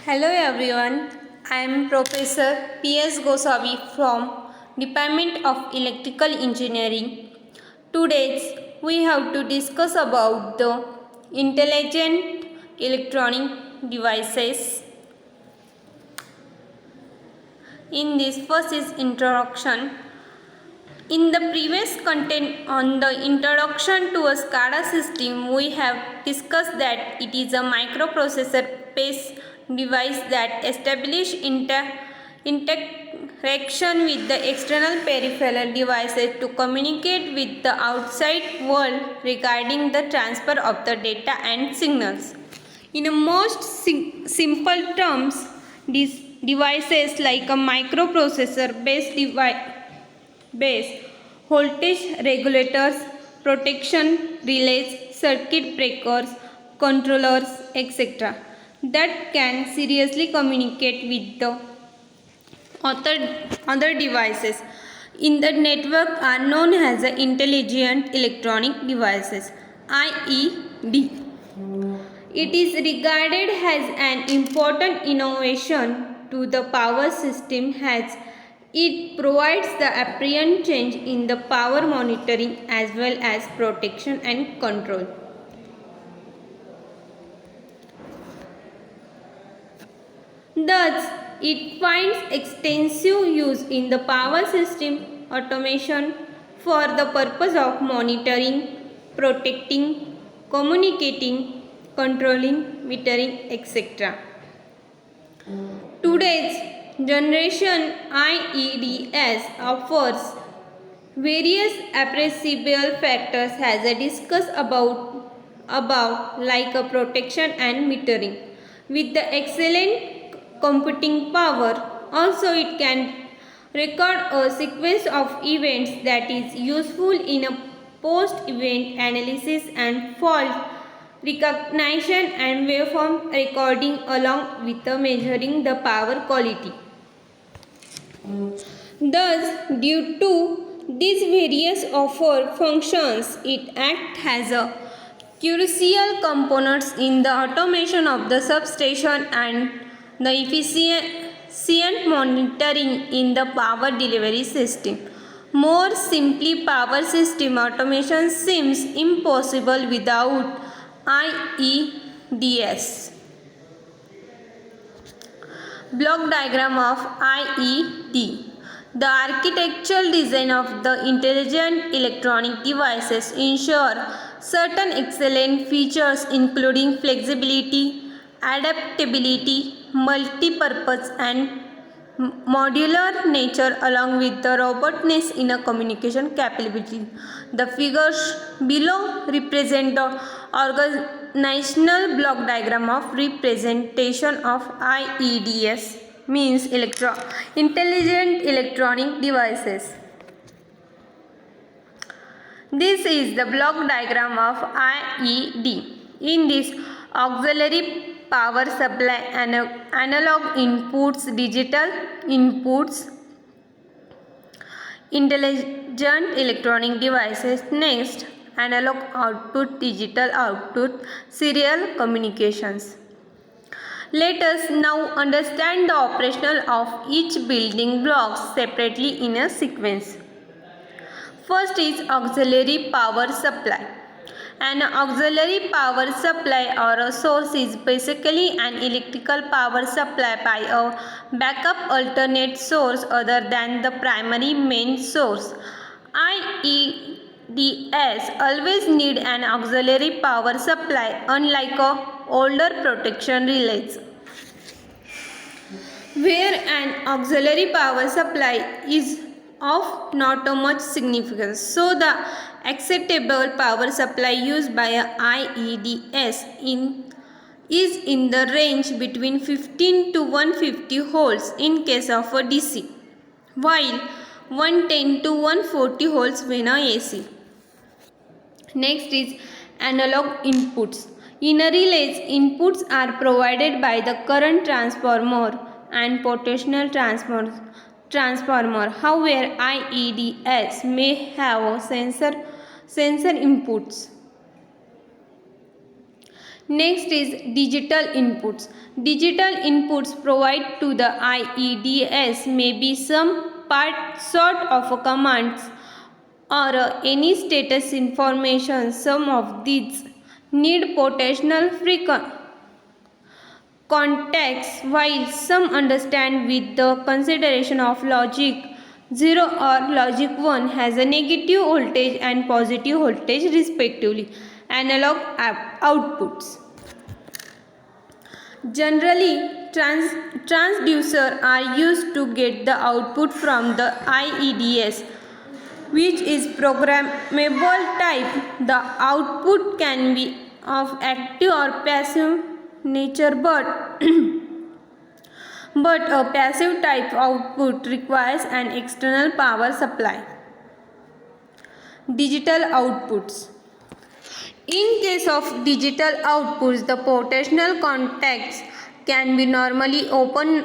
Hello everyone, I am Professor P.S. Gosavi from Department of Electrical Engineering. Today we have to discuss about the intelligent electronic devices. In this first is introduction. In the previous content on the introduction to a SCADA system, we have discussed that it is a microprocessor-based device that establishes interaction with the external peripheral devices to communicate with the outside world regarding the transfer of the data and signals. In a most simple terms, these devices like a microprocessor-based device base, voltage regulators, protection relays, circuit breakers, controllers, etc. that can seriously communicate with the other devices in the network are known as the intelligent electronic devices IED. It is regarded as an important innovation to the power system as it provides the apparent change in the power monitoring as well as protection and control. Thus, it finds extensive use in the power system automation for the purpose of monitoring, protecting, communicating, controlling, metering, etc. Today's generation IEDS offers various appreciable factors as I discussed above like a protection and metering. With the excellent computing power, also it can record a sequence of events that is useful in a post-event analysis and fault recognition and waveform recording along with the measuring the power quality. Thus, due to these various offer functions, it acts as a crucial components in the automation of the substation and the efficient monitoring in the power delivery system. More simply, power system automation seems impossible without IEDS. Block diagram of IED. The architectural design of the intelligent electronic devices ensure certain excellent features including flexibility, adaptability, multi-purpose and modular nature along with the robustness in a communication capability. The figures below represent the organizational block diagram of representation of IEDS means intelligent electronic devices. This is the block diagram of IED. In this auxiliary power supply analog inputs, digital inputs, intelligent electronic devices. Next, analog output, digital output, serial communications. Let us now understand the operational of each building blocks separately in a sequence. First is auxiliary power supply. An auxiliary power supply or a source is basically an electrical power supply by a backup alternate source other than the primary main source. IEDS always need an auxiliary power supply unlike older protection relays, where an auxiliary power supply is of not much significance. So the acceptable power supply used by a IEDS is in the range between 15 to 150 volts in case of a DC, while 110 to 140 volts when a AC. Next is analog inputs. In a relays, inputs are provided by the current transformer and potential transformer. However, IEDS may have sensor inputs. Next is digital inputs. Digital inputs provided to the IEDS may be some sort of commands or any status information. Some of these need potential context, while some understand with the consideration of logic 0 or logic 1 has a negative voltage and positive voltage respectively. Analog outputs. Generally, transducers are used to get the output from the IEDS, which is programmable type. The output can be of active or passive nature, but a passive type output requires an external power supply. Digital outputs. In case of digital outputs, the potential contacts can be normally open,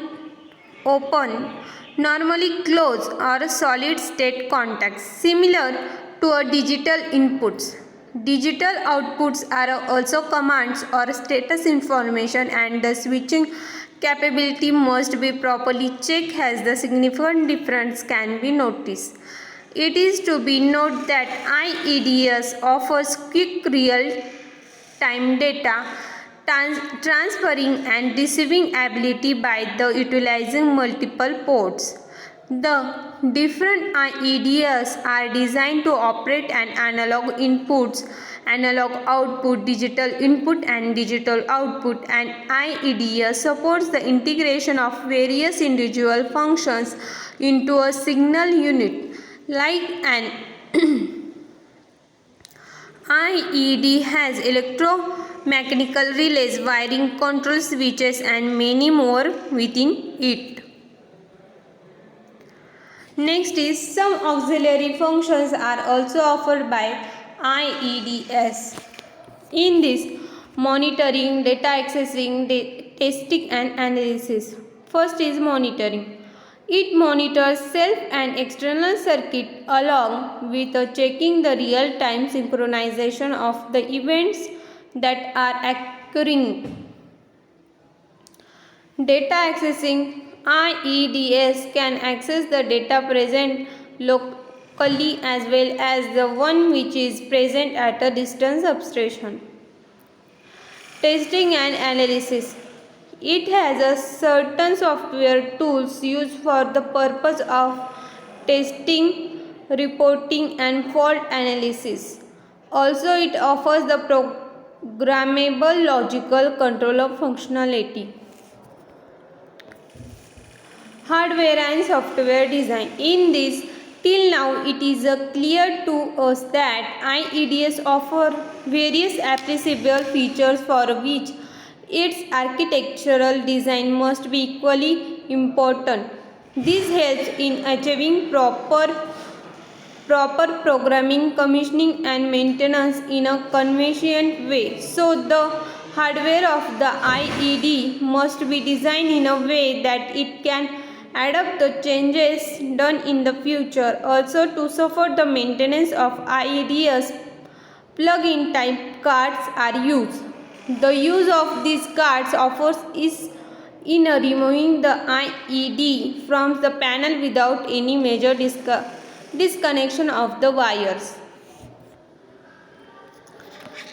normally closed, or solid state contacts, similar to a digital inputs. Digital outputs are also commands or status information, and the switching capability must be properly checked as the significant difference can be noticed. It is to be noted that IEDS offers quick real-time data transferring and receiving ability by the utilizing multiple ports. The different IEDS are designed to operate an analog inputs, analog output, digital input and digital output, and IEDS supports the integration of various individual functions into a signal unit like an IED has electromechanical relays, wiring, control switches and many more within it. Next is some auxiliary functions are also offered by IEDS. In this, monitoring, data accessing, testing and analysis. First is monitoring. It monitors self and external circuit along with checking the real-time synchronization of the events that are occurring. Data accessing. IEDS can access the data present locally as well as the one which is present at a distant substation. Testing and analysis. It has a certain software tools used for the purpose of testing, reporting and fault analysis. Also, it offers the programmable logical controller functionality. Hardware and software design. In this, till now it is clear to us that IEDS offer various appreciable features for which its architectural design must be equally important. This helps in achieving proper programming, commissioning and maintenance in a convenient way. So the hardware of the IED must be designed in a way that it can adapt the changes done in the future. Also to support the maintenance of IEDs, plug-in type cards are used. The use of these cards offers is in removing the IED from the panel without any major disconnection of the wires.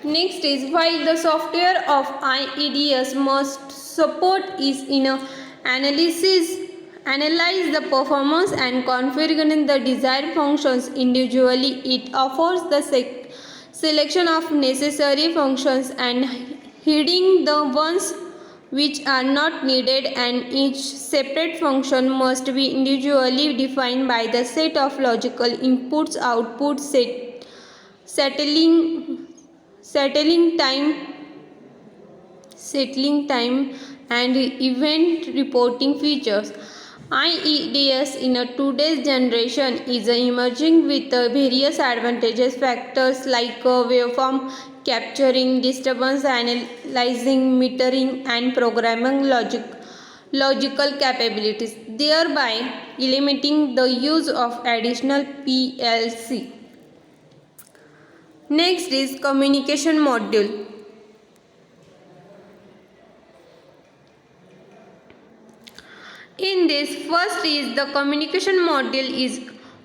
Next is, while the software of IEDS must support is in a analyze the performance and configuring the desired functions individually, it offers the selection of necessary functions and hiding the ones which are not needed, and each separate function must be individually defined by the set of logical inputs, outputs, settling time and event reporting features. IEDS in today's generation is emerging with various advantages factors like waveform capturing, disturbance analyzing, metering and programming logical capabilities, thereby eliminating the use of additional PLC. Next is communication module. In this, first is the communication module is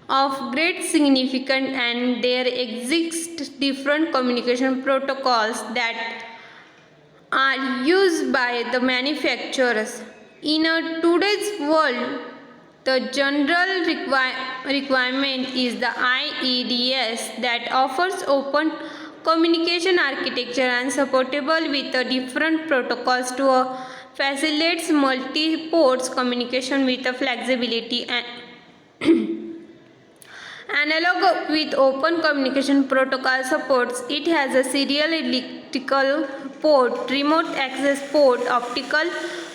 of great significance, and there exist different communication protocols that are used by the manufacturers. In a today's world, the general requirement is the IEDS that offers open communication architecture and supportable with the different protocols to facilitates multi-ports communication with a flexibility and analog with open communication protocol supports. It has a serial electrical port, remote access port, optical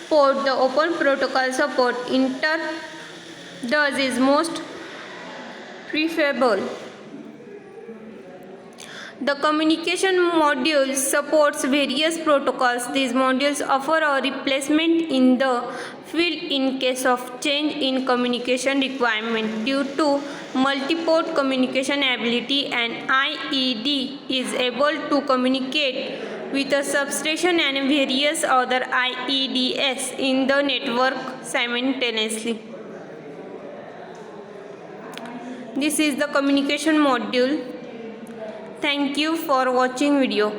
port. The open protocol support inter does is most preferable. The communication module supports various protocols. These modules offer a replacement in the field in case of change in communication requirement due to multi-port communication ability, and IED is able to communicate with a substation and various other IEDS in the network simultaneously. This is the communication module. Thank you for watching video.